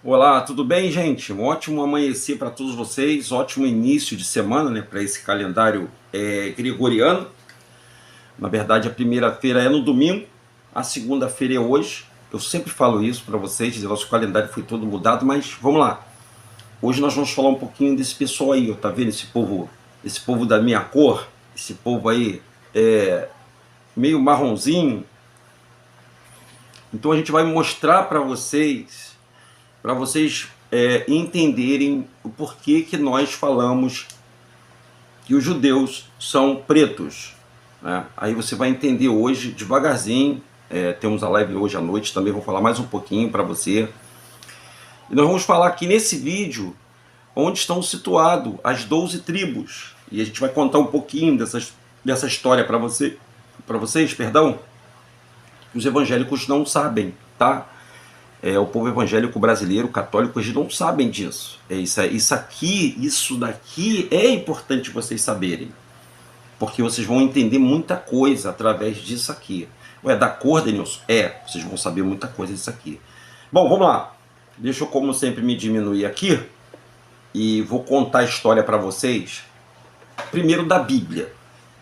Olá, tudo bem, gente? Um ótimo amanhecer para todos vocês, ótimo início de semana, né, para esse calendário gregoriano. Na verdade, a primeira-feira é no domingo, a segunda-feira é hoje. Eu sempre falo isso para vocês, nosso calendário foi todo mudado, mas vamos lá. Hoje nós vamos falar um pouquinho desse pessoal aí, ó, tá vendo? Esse povo da minha cor, esse povo aí meio marronzinho. Então a gente vai mostrar para vocês entenderem o porquê que nós falamos que os judeus são pretos, né? Aí você vai entender hoje, devagarzinho. Temos a live hoje à noite, também vou falar mais um pouquinho para você. E nós vamos falar aqui nesse vídeo onde estão situadas as 12 tribos. E a gente vai contar um pouquinho dessa história para vocês, perdão, que os evangélicos não sabem, tá? O povo evangélico brasileiro, católico, eles não sabem disso. Isso daqui é importante vocês saberem, porque vocês vão entender muita coisa através disso aqui. Da cor, Denilson? Vocês vão saber muita coisa disso aqui. Bom, vamos lá. Deixa eu, como sempre, me diminuir aqui e vou contar a história para vocês. Primeiro da Bíblia.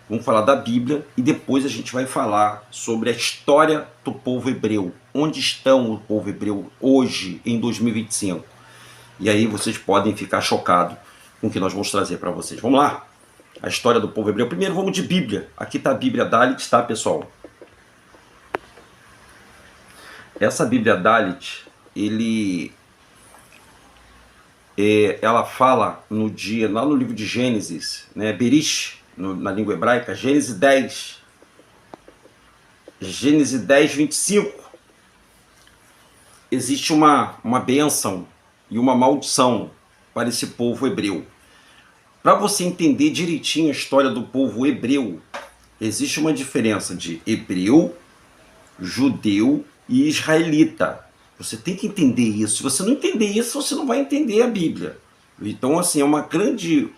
Vamos falar da Bíblia e depois a gente vai falar sobre a história do povo hebreu. Onde estão o povo hebreu hoje, em 2025? E aí vocês podem ficar chocados com o que nós vamos trazer para vocês. Vamos lá? A história do povo hebreu. Primeiro vamos de Bíblia. Aqui está a Bíblia Dalit, tá, pessoal? Essa Bíblia Dalit, ela fala lá no livro de Gênesis, né, Berish, na língua hebraica, Gênesis 10, 25. Existe uma bênção e uma maldição para esse povo hebreu. Para você entender direitinho a história do povo hebreu, existe uma diferença de hebreu, judeu e israelita. Você tem que entender isso. Se você não entender isso, você não vai entender a Bíblia. Então, assim, é uma grande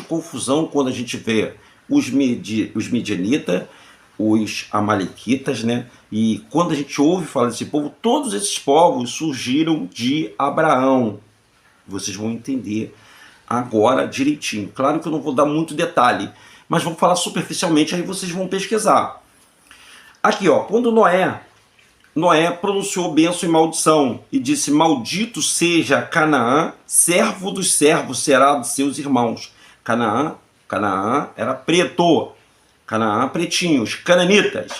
confusão quando a gente vê os midianitas, os amalequitas, né? E quando a gente ouve falar desse povo, todos esses povos surgiram de Abraão. Vocês vão entender agora direitinho. Claro que eu não vou dar muito detalhe, mas vou falar superficialmente, aí vocês vão pesquisar. Aqui, ó, quando Noé pronunciou bênção e maldição e disse: maldito seja Canaã, servo dos servos será de seus irmãos. Canaã era preto, Canaã pretinho, os cananitas.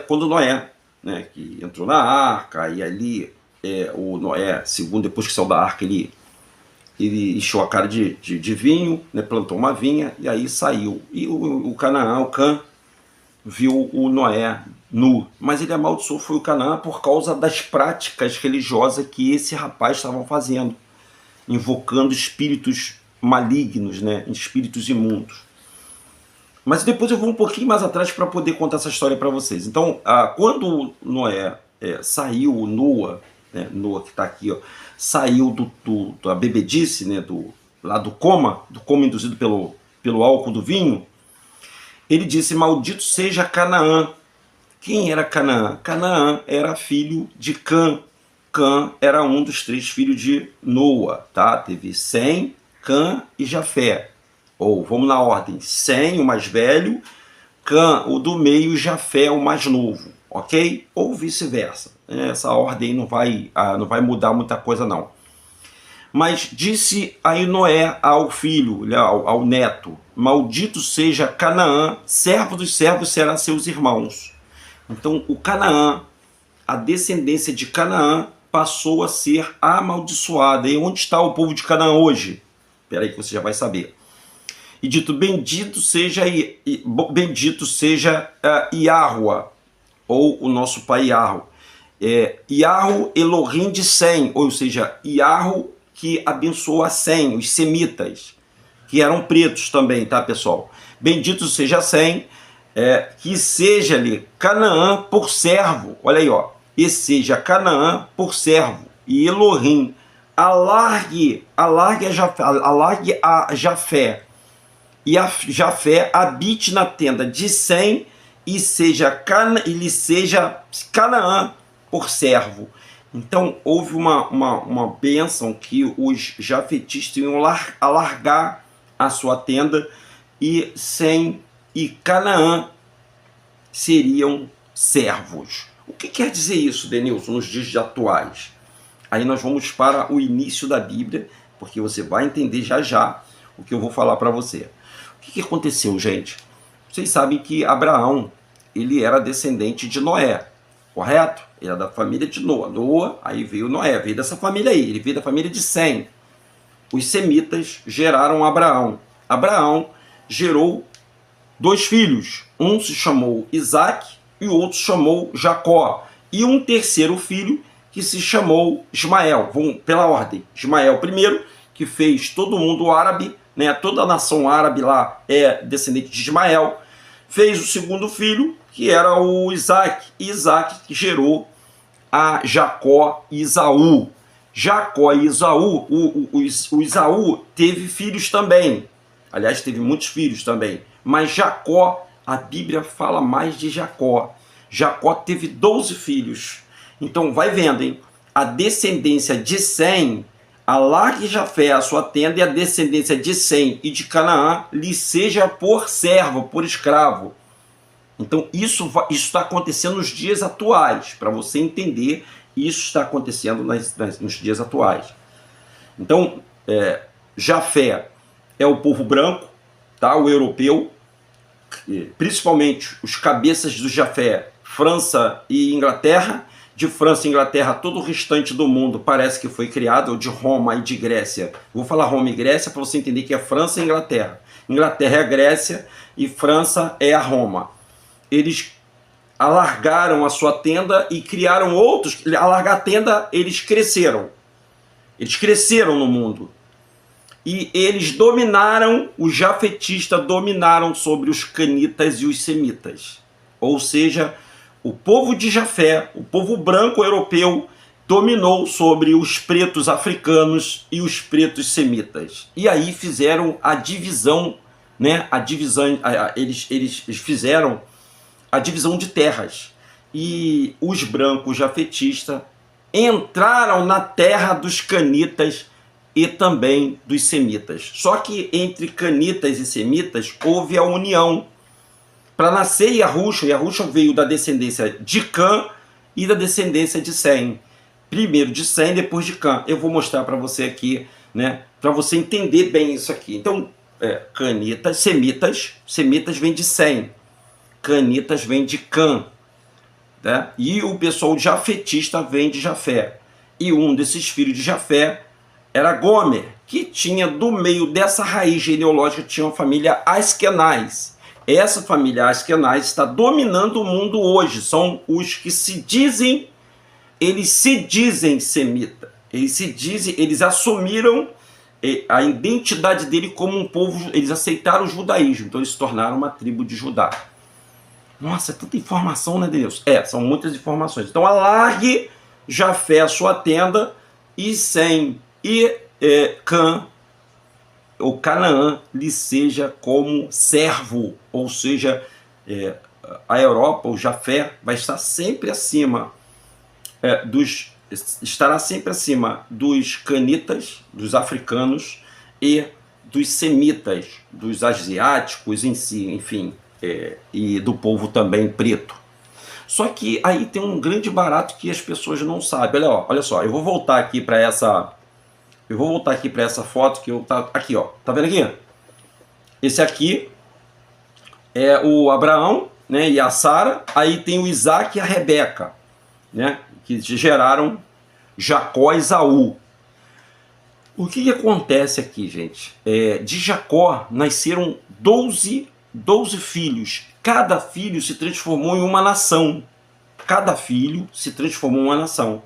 Quando Noé, né, que entrou na arca, e ali o Noé, segundo, depois que saiu da arca, ele encheu a cara de vinho, né, plantou uma vinha e aí saiu. E o Canaã, o Cã, viu o Noé nu, mas ele amaldiçoou foi o Canaã por causa das práticas religiosas que esse rapaz estava fazendo, invocando espíritos malignos, né, espíritos imundos. Mas depois eu vou um pouquinho mais atrás para poder contar essa história para vocês. Então, quando Noé saiu, Noa, que está aqui, ó, saiu da bebedice, né, do coma induzido pelo álcool do vinho, ele disse: maldito seja Canaã. Quem era Canaã? Canaã era filho de Cã. Cã era um dos 3 filhos de Noa, tá? Teve Sem, Cã e Jafé. Ou vamos na ordem: Sem, o mais velho, Cã, o do meio, e Jafé, o mais novo, ok? Ou vice-versa. Essa ordem não vai mudar muita coisa, não. Mas disse aí Noé ao filho, ao neto: maldito seja Canaã, servo dos servos será seus irmãos. Então o Canaã, a descendência de Canaã, passou a ser amaldiçoada. E onde está o povo de Canaã hoje? Espera aí que você já vai saber. E dito: bendito seja Iahua, ou o nosso pai Iarro. Iarro Elohim de Sem, ou seja, Iarro que abençoou a Sem, os semitas, que eram pretos também, tá, pessoal? Bendito seja Sem, que seja-lhe Canaã por servo, olha aí, ó, e seja Canaã por servo, e Elohim alargue a Jafé, e a Jafé habite na tenda de Sem, e lhe seja Canaã por servo. Então houve uma bênção que os jafetistas iam alargar a sua tenda, e Sem e Canaã seriam servos. O que quer dizer isso, Denilson, nos dias atuais? Aí nós vamos para o início da Bíblia, porque você vai entender já já o que eu vou falar para você. O que aconteceu, gente? Vocês sabem que Abraão, ele era descendente de Noé, correto? Ele era da família de Noa. Noa, aí veio Noé, veio dessa família aí, ele veio da família de Sem. Os semitas geraram Abraão. Abraão gerou 2 filhos. Um se chamou Isaac e o outro se chamou Jacó. E um terceiro filho que se chamou Ismael. Vamos pela ordem. Ismael primeiro, que fez todo mundo árabe, né? Toda a nação árabe lá é descendente de Ismael. Fez o segundo filho, que era o Isaac. E Isaac gerou a Jacó e Esaú. Jacó e Esaú, o Esaú teve filhos também. Aliás, teve muitos filhos também. Mas Jacó, a Bíblia fala mais de Jacó. Jacó teve 12 filhos. Então vai vendo, hein? A descendência de Sem, alargue Jafé a sua tenda, e a descendência de Sem e de Canaã lhe seja por servo, por escravo. Então isso está acontecendo nos dias atuais. Para você entender, isso está acontecendo nos dias atuais. Então, Jafé é o povo branco, tá? O europeu, principalmente os cabeças do Jafé, França e Inglaterra. De França e Inglaterra, todo o restante do mundo parece que foi criado, ou de Roma e de Grécia. Vou falar Roma e Grécia para você entender que é França e Inglaterra. Inglaterra é a Grécia e França é a Roma. Eles alargaram a sua tenda e criaram outros. Alargar a tenda, eles cresceram. Eles cresceram no mundo. E eles dominaram, os jafetistas dominaram sobre os canitas e os semitas. Ou seja, o povo de Jafé, o povo branco europeu, dominou sobre os pretos africanos e os pretos semitas. E aí fizeram a divisão, né? Eles fizeram a divisão de terras. E os brancos jafetistas entraram na terra dos canitas e também dos semitas. Só que entre canitas e semitas houve a união para nascer Yahusha. Yahusha veio da descendência de Cã e da descendência de Sem. Primeiro de Sem, depois de Cã. Eu vou mostrar para você aqui, né, para você entender bem isso aqui. Então, canitas, semitas vem de Sem. Canitas vem de Cã. Né? E o pessoal jafetista vem de Jafé. E um desses filhos de Jafé era Gomer, que tinha, do meio dessa raiz genealógica, tinha uma família Askenaz. Essa família Askenaz está dominando o mundo hoje. São os que eles se dizem semita. Eles assumiram a identidade dele como um povo. Eles aceitaram o judaísmo, então eles se tornaram uma tribo de Judá. Nossa, é tanta informação, né, Deus? São muitas informações. Então alargue Jafé a sua tenda, e Sem e Cã, ou Canaã, lhe seja como servo. Ou seja, a Europa, o Jafé, vai estar sempre acima estará sempre acima dos canitas, dos africanos e dos semitas, dos asiáticos em si, enfim, e do povo também preto. Só que aí tem um grande barato que as pessoas não sabem. Olha só, eu vou voltar aqui para essa foto que eu tá aqui, ó. Tá vendo aqui? Esse aqui é o Abraão, né, e a Sara. Aí tem o Isaac e a Rebeca, né, que geraram Jacó e Esaú. O que acontece aqui, gente? De Jacó nasceram 12 filhos. Cada filho se transformou em uma nação. Cada filho se transformou em uma nação.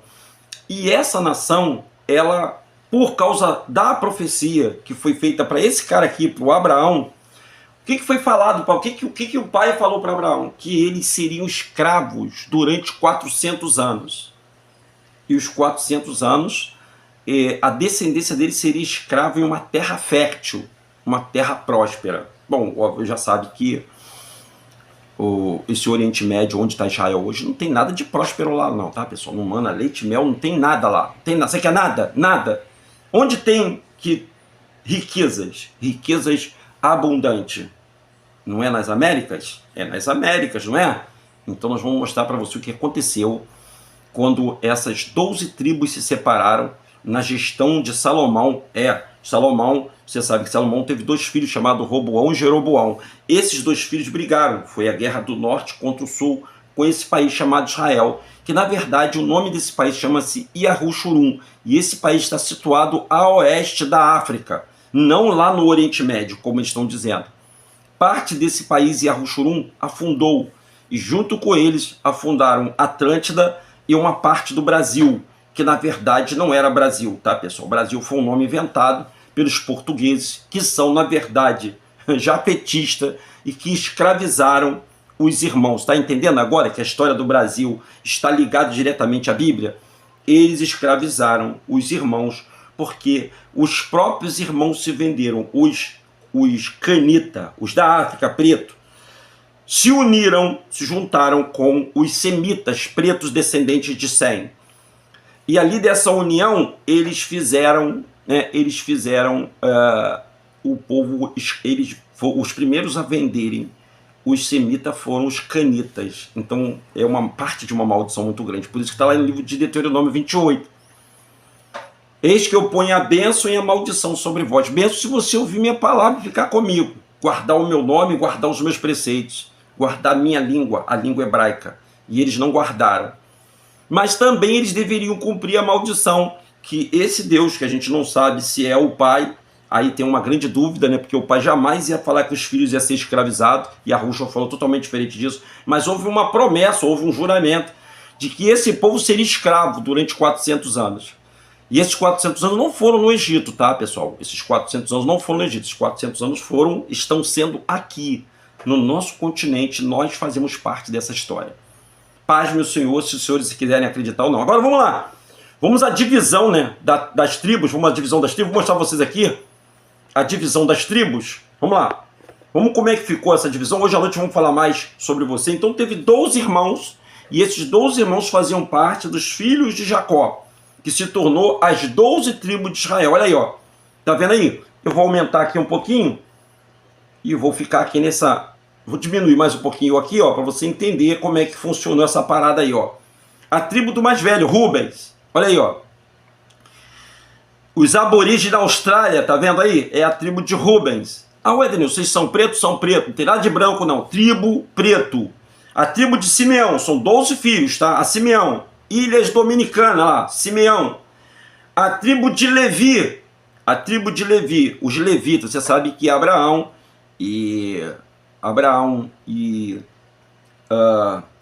E essa nação, ela, por causa da profecia que foi feita para esse cara aqui, para o Abraão, o que foi falado? O que o pai falou para Abraão? Que eles seriam escravos durante 400 anos. E os 400 anos, a descendência deles seria escrava em uma terra fértil, uma terra próspera. Bom, já sabe que esse Oriente Médio, onde está Israel hoje, não tem nada de próspero lá não, tá, pessoal? Não manda leite, mel, não tem nada lá. Não tem nada. Você quer nada? Nada. Onde tem que riquezas abundantes? Não é nas Américas? É nas Américas, não é? Então nós vamos mostrar para você o que aconteceu quando essas 12 tribos se separaram na gestão de Salomão. Salomão, você sabe que Salomão teve 2 filhos chamados Roboão e Jeroboão. Esses 2 filhos brigaram, foi a guerra do norte contra o sul, com esse país chamado Israel, que na verdade o nome desse país chama-se Yahushurun, e esse país está situado a oeste da África, não lá no Oriente Médio, como eles estão dizendo. Parte desse país, Yahushurun, afundou, e junto com eles afundaram Atlântida e uma parte do Brasil, que na verdade não era Brasil, tá, pessoal? O Brasil foi um nome inventado pelos portugueses, que são, na verdade, jafetistas e que escravizaram os irmãos. Tá entendendo agora que a história do Brasil está ligada diretamente à Bíblia? Eles escravizaram os irmãos porque os próprios irmãos se venderam. Os canita, os da África, preto, se uniram, se juntaram com os semitas, pretos descendentes de Sem. E ali dessa união, eles fizeram o povo, os primeiros a venderem os semitas foram os canitas. Então é uma parte de uma maldição muito grande. Por isso que está lá no livro de Deuteronômio 28. Eis que eu ponho a bênção e a maldição sobre vós. Bênção se você ouvir minha palavra e ficar comigo. Guardar o meu nome, guardar os meus preceitos. Guardar minha língua, a língua hebraica. E eles não guardaram. Mas também eles deveriam cumprir a maldição, que esse Deus, que a gente não sabe se é o pai, aí tem uma grande dúvida, né? Porque o pai jamais ia falar que os filhos iam ser escravizados, e a Yahushua falou totalmente diferente disso, mas houve uma promessa, houve um juramento, de que esse povo seria escravo durante 400 anos. E esses 400 anos não foram no Egito, tá, pessoal? Esses 400 anos não foram no Egito, esses 400 anos estão sendo aqui, no nosso continente, nós fazemos parte dessa história. Paz, meu Senhor, se os senhores quiserem acreditar ou não. Agora vamos lá. Vamos à divisão, né, das tribos. Vamos à divisão das tribos. Vou mostrar para vocês aqui a divisão das tribos. Vamos lá. Vamos como é que ficou essa divisão. Hoje à noite vamos falar mais sobre você. Então teve 12 irmãos. E esses 12 irmãos faziam parte dos filhos de Jacó, que se tornou as 12 tribos de Israel. Olha aí, ó. Tá vendo aí? Eu vou aumentar aqui um pouquinho. E vou ficar aqui nessa... Vou diminuir mais um pouquinho aqui, ó, para você entender como é que funcionou essa parada aí, ó. A tribo do mais velho, Rubens. Olha aí, ó. Os aborígenes da Austrália, tá vendo aí? É a tribo de Rubens. Ah, ué, Daniel, vocês são pretos? São pretos. Não tem nada de branco, não. Tribo preto. A tribo de Simeão, são 12 filhos, tá? A Simeão. Ilhas Dominicanas, lá, Simeão. A tribo de Levi. A tribo de Levi. Os levitas, você sabe que Abraão e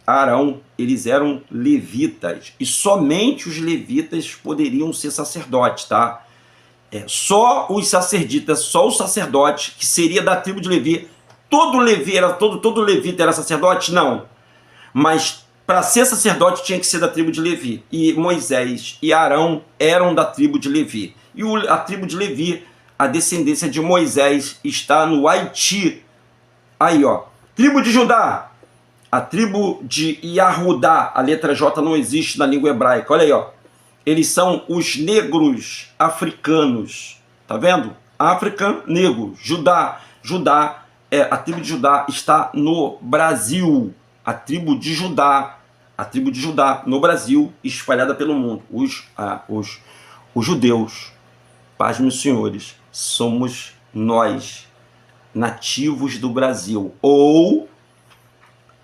Arão, eles eram levitas, e somente os levitas poderiam ser sacerdotes, tá? Só os sacerditas, só o sacerdote, que seria da tribo de Levi. Todo levita era sacerdote? Não. Mas para ser sacerdote tinha que ser da tribo de Levi. E Moisés e Arão eram da tribo de Levi. E a tribo de Levi, a descendência de Moisés, está no Haiti. Aí, ó, tribo de Judá, a tribo de Yahudá, a letra J não existe na língua hebraica, olha aí, ó. Eles são os negros africanos, tá vendo? África, negro, Judá, a tribo de Judá está no Brasil, a tribo de Judá no Brasil, espalhada pelo mundo. Os judeus, paz meus senhores, somos nós, nativos do Brasil, ou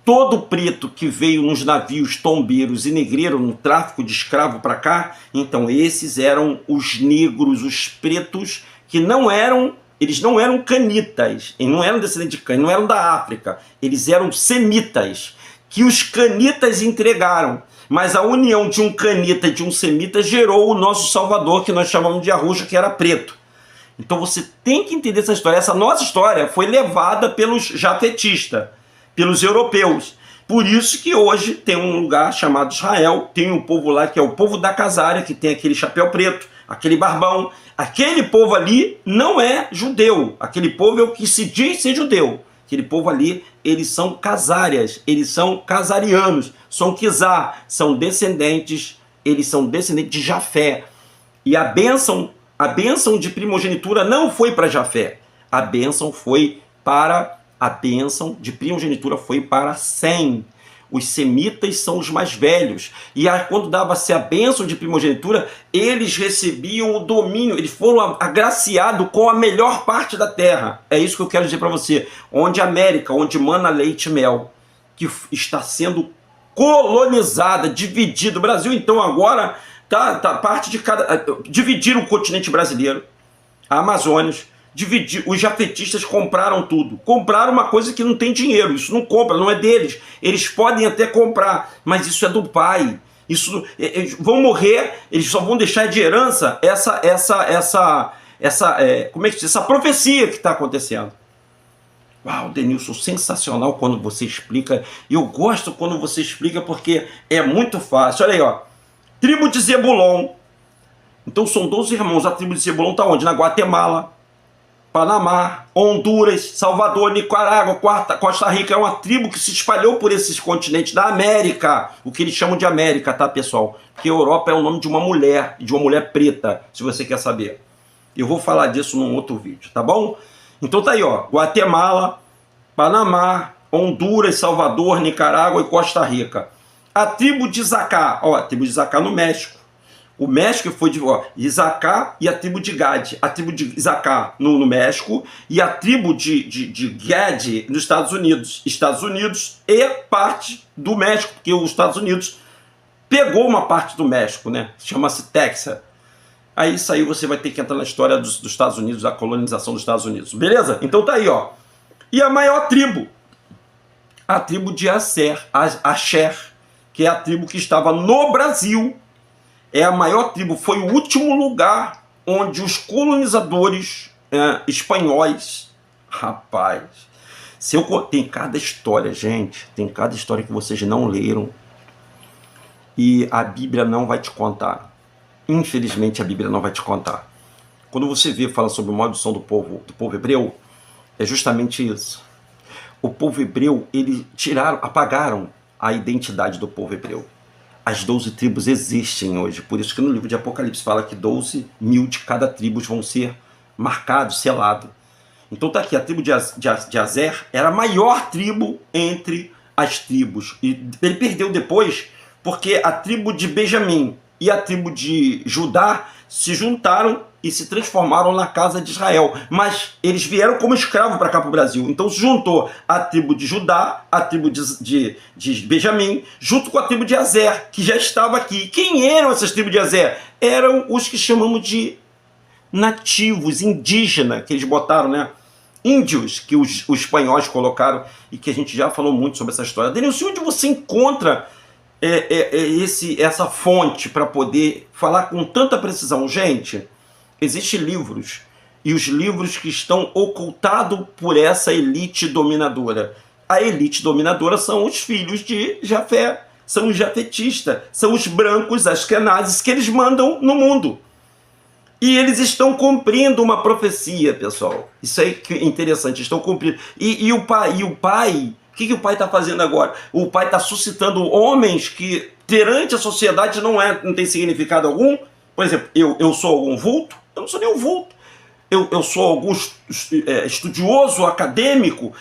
todo preto que veio nos navios tombeiros e negreiro no tráfico de escravo para cá, então esses eram os negros, os pretos, que eles não eram canitas, eles não eram descendentes de Cã, não eram da África, eles eram semitas, que os canitas entregaram, mas a união de um canita e de um semita gerou o nosso Salvador, que nós chamamos de Yahushua, que era preto. Então você tem que entender essa história. Essa nossa história foi levada pelos jafetistas, pelos europeus. Por isso que hoje tem um lugar chamado Israel, tem um povo lá que é o povo da Casária, que tem aquele chapéu preto, aquele barbão. Aquele povo ali não é judeu. Aquele povo é o que se diz ser judeu. Aquele povo ali, eles são casárias, eles são casarianos, são quizá, eles são descendentes de Jafé. E a bênção de primogenitura não foi para Jafé. A bênção de primogenitura foi para Sem. Os semitas são os mais velhos. E aí, quando dava-se a bênção de primogenitura, eles recebiam o domínio, eles foram agraciados com a melhor parte da terra. É isso que eu quero dizer para você. Onde a América, onde mana leite e mel, que está sendo colonizada, dividida. O Brasil, então, agora tá parte de cada. Dividiram o continente brasileiro, a Amazônia. Os jafetistas compraram tudo. Compraram uma coisa que não tem dinheiro. Isso não compra, não é deles. Eles podem até comprar, mas isso é do pai. Isso, eles vão morrer, eles só vão deixar de herança essa profecia que está acontecendo. Uau, Denilson, sensacional quando você explica. E eu gosto quando você explica porque é muito fácil. Olha aí, ó. Tribo de Zebulon. Então são 12 irmãos. A tribo de Zebulon está onde? Na Guatemala, Panamá, Honduras, Salvador, Nicarágua, Costa Rica. É uma tribo que se espalhou por esses continentes da América, o que eles chamam de América, tá, pessoal? Porque Europa é o nome de uma mulher preta, se você quer saber. Eu vou falar disso num outro vídeo, tá bom? Então tá aí, ó, Guatemala, Panamá, Honduras, Salvador, Nicarágua e Costa Rica. A tribo de Zacá, ó, a tribo de Zacá no México. O México foi de Isacar e a tribo de Gad. A tribo de Isacar no México e a tribo de Gad nos Estados Unidos. Estados Unidos e parte do México, porque os Estados Unidos pegou uma parte do México, né? Chama-se Texas. Aí isso aí você vai ter que entrar na história dos Estados Unidos, da colonização dos Estados Unidos. Beleza? Então tá aí, ó. E a maior tribo? A tribo de Asher, que é a tribo que estava no Brasil. É a maior tribo, foi o último lugar onde os colonizadores espanhóis, rapaz, tem cada história, gente, tem cada história que vocês não leram e a Bíblia não vai te contar. Infelizmente a Bíblia não vai te contar. Quando você fala sobre a maldição do povo hebreu, é justamente isso. O povo hebreu, eles apagaram a identidade do povo hebreu. As 12 tribos existem hoje, por isso que no livro de Apocalipse fala que 12 mil de cada tribo vão ser marcados, selados. Então tá aqui, a tribo de Azer era a maior tribo entre as tribos. E ele perdeu depois porque a tribo de Benjamim e a tribo de Judá se juntaram e se transformaram na casa de Israel. Mas eles vieram como escravos para cá para o Brasil. Então se juntou a tribo de Judá, a tribo de Benjamim, junto com a tribo de Azer, que já estava aqui. Quem eram essas tribos de Azer? Eram os que chamamos de nativos, indígenas, que eles botaram, né? Índios, que os espanhóis colocaram, e que a gente já falou muito sobre essa história. Denilson, onde você encontra essa fonte para poder falar com tanta precisão? Gente, existem livros, e os livros que estão ocultados por essa elite dominadora. A elite dominadora são os filhos de Jafé, são os jafetistas, são os brancos askenazes que eles mandam no mundo. E eles estão cumprindo uma profecia, pessoal. Isso aí que é interessante, estão cumprindo. E o pai, o que o pai está fazendo agora? O pai está suscitando homens que, perante a sociedade, não tem significado algum. Por exemplo, eu sou algum vulto? Eu não sou nenhum vulto. Eu sou algum estudioso acadêmico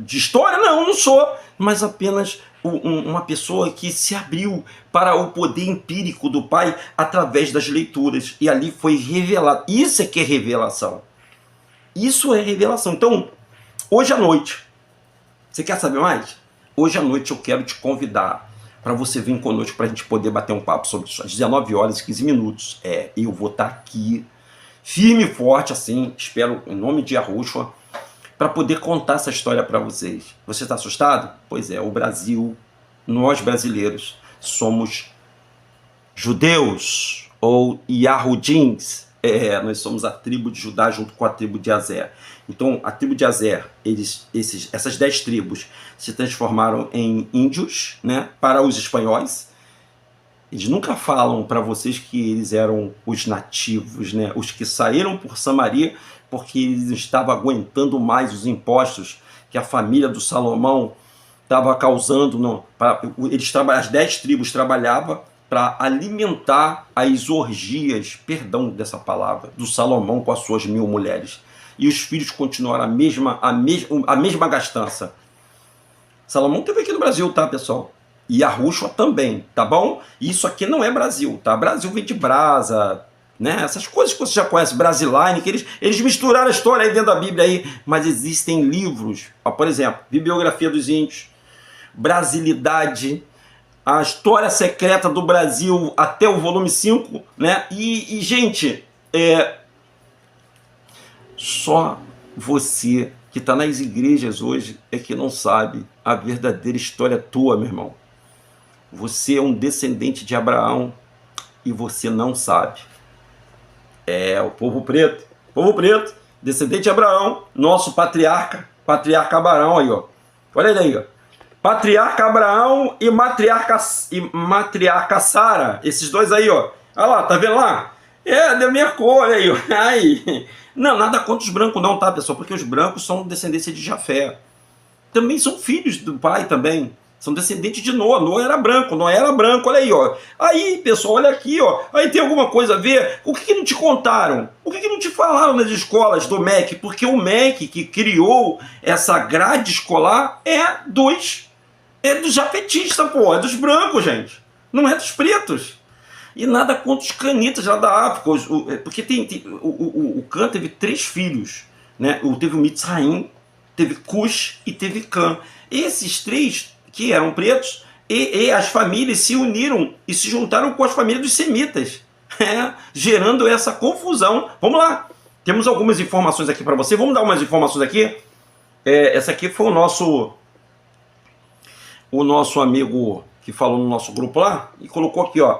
de história? Não, eu não sou. Mas apenas uma pessoa que se abriu para o poder empírico do pai através das leituras. E ali foi revelado. Isso é que é revelação. Isso é revelação. Então, hoje à noite, você quer saber mais? Hoje à noite eu quero te convidar para você vir conosco para a gente poder bater um papo sobre isso. Às 19 horas e 15 minutos. Eu vou estar aqui, firme e forte, assim, espero, em nome de Yahushua, para poder contar essa história para vocês. Você está assustado? Pois é, o Brasil, nós brasileiros, somos judeus ou Yahudins. Nós somos a tribo de Judá junto com a tribo de Azer. Então, a tribo de Azer, essas 10 tribos se transformaram em índios, né, para os espanhóis. Eles nunca falam para vocês que eles eram os nativos, né, os que saíram por Samaria porque eles não estavam aguentando mais os impostos que a família do Salomão estava causando. As 10 tribos trabalhavam para alimentar as orgias, perdão dessa palavra, do Salomão com as suas 1000 mulheres. E os filhos continuaram a mesma gastança. Salomão teve aqui no Brasil, tá, pessoal? E a Rússia também, tá bom? Isso aqui não é Brasil, tá? Brasil vem de brasa, né? Essas coisas que você já conhece, Brasiline, que eles misturaram a história aí dentro da Bíblia aí, mas existem livros, ó, por exemplo, Bibliografia dos Índios, Brasilidade, a História Secreta do Brasil até o volume 5, né? E gente, só você que está nas igrejas hoje é que não sabe a verdadeira história tua, meu irmão. Você é um descendente de Abraão e você não sabe. O povo preto, descendente de Abraão, nosso patriarca Abraão aí, ó. Olha ele aí, ó. Patriarca Abraão e matriarca Sara, esses dois aí, ó. Olha lá, tá vendo lá? Da minha cor, olha aí, ó. Aí. Não, nada contra os brancos não, tá, pessoal? Porque os brancos são descendência de Jafé. Também são filhos do pai também. São descendentes de Noé. Noé era branco, olha aí, ó. Aí, pessoal, olha aqui, ó. Aí tem alguma coisa a ver? O que não te contaram? O que não te falaram nas escolas do MEC? Porque o MEC que criou essa grade escolar é dos jafetistas, pô. É dos brancos, gente. Não é dos pretos. E nada contra os canitas lá da África. Porque o Cã teve 3 filhos, né? Teve o Mitzraim, teve Cush e teve Cã. Esses 3 que eram pretos, e as famílias se uniram e se juntaram com as famílias dos semitas, gerando essa confusão. Vamos lá, temos algumas informações aqui para você, vamos dar umas informações aqui. Essa aqui foi o nosso amigo que falou no nosso grupo lá, e colocou aqui, ó,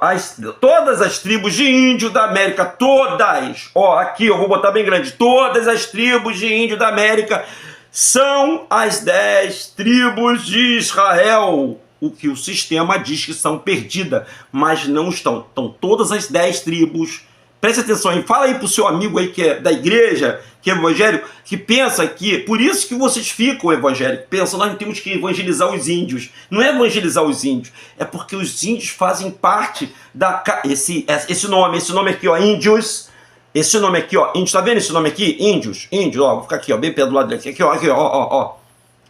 todas as tribos de índio da América, todas, ó, aqui eu vou botar bem grande, todas as tribos de índio da América são as 10 tribos de Israel, o que o sistema diz que são perdidas, mas não estão. Então todas as 10 tribos, preste atenção aí, fala aí pro seu amigo aí que é da igreja, que é evangélico, que pensa que, por isso que vocês ficam evangélicos, pensam, nós não temos que evangelizar os índios. Não é evangelizar os índios, é porque os índios fazem parte esse nome aqui, ó, índios. Esse nome aqui, ó, índios, tá vendo esse nome aqui? Índios, ó, vou ficar aqui, ó, bem perto do lado daqui, ó.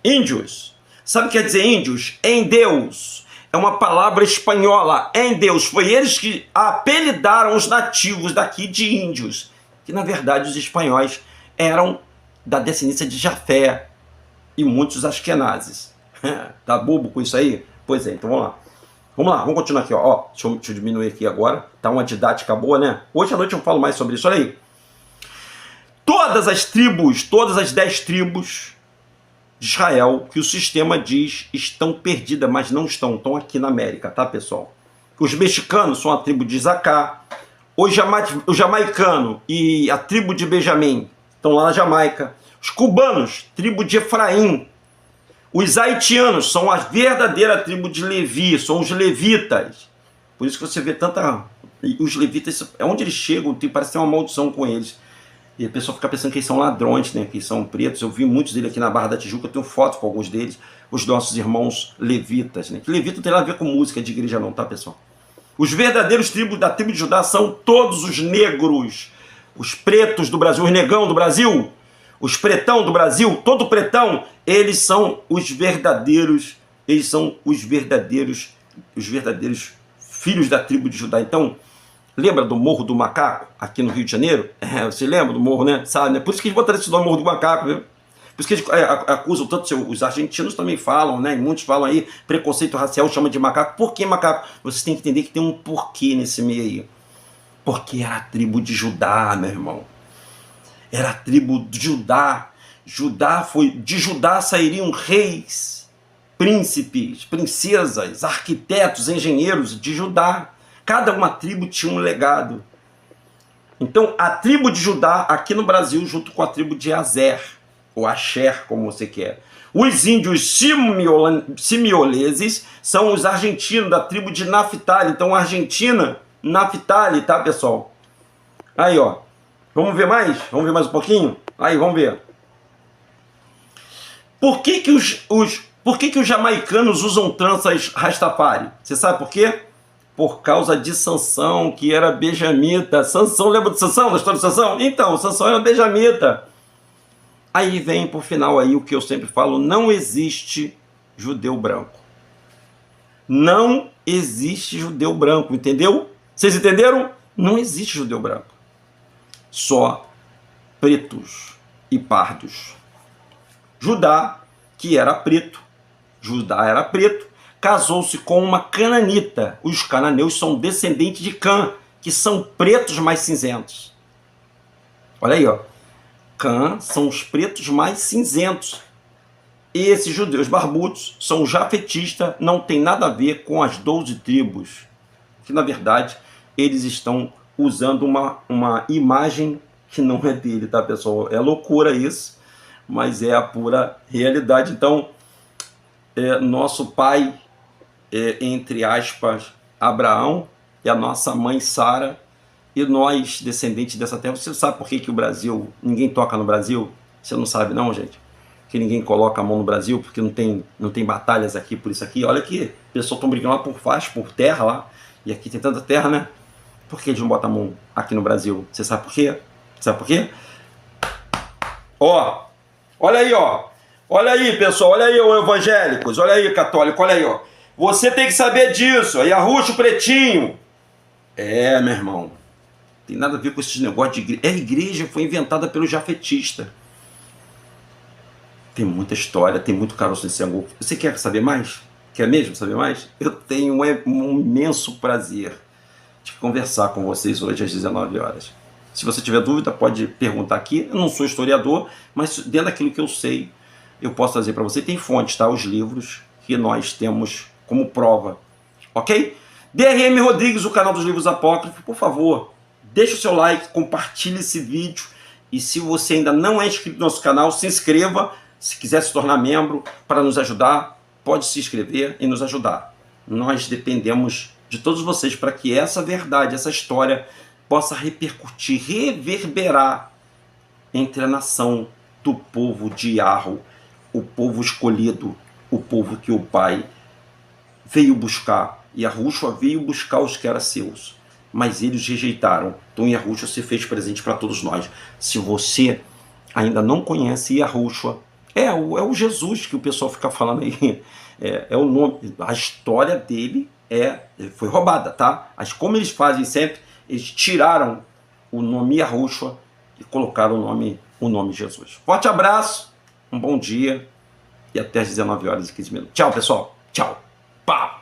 Índios. Sabe o que quer dizer índios? Em Deus. É uma palavra espanhola, em Deus. Foi eles que apelidaram os nativos daqui de índios. Que, na verdade, os espanhóis eram da descendência de Jafé e muitos askenazes. Tá bobo com isso aí? Pois é, então vamos lá. Vamos continuar aqui, ó. Deixa eu diminuir aqui agora. Tá uma didática boa, né? Hoje à noite eu falo mais sobre isso. Olha aí. Todas as 10 tribos de Israel, que o sistema diz estão perdidas, mas não estão. Estão aqui na América, tá, pessoal? Os mexicanos são a tribo de Isacar. O jamaicano e a tribo de Benjamim estão lá na Jamaica. Os cubanos, tribo de Efraim. Os haitianos são a verdadeira tribo de Levi, são os levitas. Por isso que você vê tanta... Os levitas, onde eles chegam, parece ter uma maldição com eles. E a pessoa fica pensando que eles são ladrões, né? Que eles são pretos. Eu vi muitos deles aqui na Barra da Tijuca, eu tenho fotos com alguns deles, os nossos irmãos levitas, né? Que levita não tem nada a ver com música de igreja não, tá, pessoal? Os verdadeiros tribos da tribo de Judá são todos os negros, os pretos do Brasil, os negão do Brasil, os pretão do Brasil, todo pretão, eles são os verdadeiros filhos da tribo de Judá. Então, lembra do Morro do Macaco, aqui no Rio de Janeiro? Você lembra do morro, né? Sabe, né? Por isso que eles botaram esse nome Morro do Macaco, viu? Por isso que eles acusam tanto, os argentinos também falam, né? E muitos falam aí, preconceito racial, chama de macaco. Por que macaco? Você tem que entender que tem um porquê nesse meio aí. Porque era a tribo de Judá, meu irmão. Era a tribo de Judá. De Judá sairiam reis, príncipes, princesas, arquitetos, engenheiros de Judá. Cada uma tribo tinha um legado. Então, a tribo de Judá, aqui no Brasil, junto com a tribo de Azer, ou Asher, como você quer. Os índios simioleses são os argentinos, da tribo de Naphtali. Então, Argentina, Naphtali, tá, pessoal? Aí, ó. Vamos ver mais? Vamos ver mais um pouquinho? Aí, vamos ver. Por que que os jamaicanos usam tranças Rastafari? Você sabe por quê? Por causa de Sansão, que era benjamita. Sansão, lembra de Sansão, da história de Sansão? Então, Sansão era benjamita. Aí vem por final aí o que eu sempre falo, não existe judeu branco. Não existe judeu branco, entendeu? Vocês entenderam? Não existe judeu branco. Só pretos e pardos. Judá, que era preto, casou-se com uma cananita. Os cananeus são descendentes de Cã, que são pretos mais cinzentos. Olha aí, ó. Cã são os pretos mais cinzentos. E esses judeus barbudos são jafetistas, não tem nada a ver com as 12 tribos. Que, na verdade, eles estão usando uma imagem que não é dele, tá, pessoal? É loucura isso, mas é a pura realidade. Então, nosso pai, entre aspas, Abraão, e a nossa mãe Sara, e nós, descendentes dessa terra. Você sabe por que o Brasil, ninguém toca no Brasil? Você não sabe não, gente? Que ninguém coloca a mão no Brasil, porque não tem batalhas aqui por isso aqui. Olha aqui, o pessoal estão brigando lá por faixa, por terra lá, e aqui tem tanta terra, né? Por que eles não botam a mão aqui no Brasil? Você sabe por quê? Sabe por quê? Ó, olha aí, ó. Olha aí, pessoal, olha aí, ó, evangélicos, olha aí, católico, olha aí, ó. Você tem que saber disso, aí arruxa o pretinho. Meu irmão, tem nada a ver com esses negócios de igreja. A igreja foi inventada pelo jafetista. Tem muita história, tem muito caroço nesse ângulo. Você quer saber mais? Quer mesmo saber mais? Eu tenho um imenso prazer de conversar com vocês hoje às 19 horas. Se você tiver dúvida, pode perguntar aqui. Eu não sou historiador, mas dentro daquilo que eu sei, eu posso trazer para você. Tem fontes, tá? Os livros que nós temos como prova. Ok? DRM Rodrigues, o canal dos livros apócrifos. Por favor, deixa o seu like, compartilhe esse vídeo. E se você ainda não é inscrito no nosso canal, se inscreva. Se quiser se tornar membro para nos ajudar, pode se inscrever e nos ajudar. Nós dependemos de todos vocês para que essa verdade, essa história possa repercutir, reverberar entre a nação do povo de Yarro, o povo escolhido, o povo que o Pai veio buscar. Yahushua veio buscar os que eram seus, mas eles rejeitaram. Então Yahushua se fez presente para todos nós. Se você ainda não conhece Yahushua, é o Jesus que o pessoal fica falando aí, é o nome, a história dele foi roubada, tá? Mas como eles fazem sempre, eles tiraram o nome Yahushua e colocaram o nome Jesus. Forte abraço, um bom dia e até às 19 horas e 15 minutos. Tchau, pessoal. Tchau. Pá!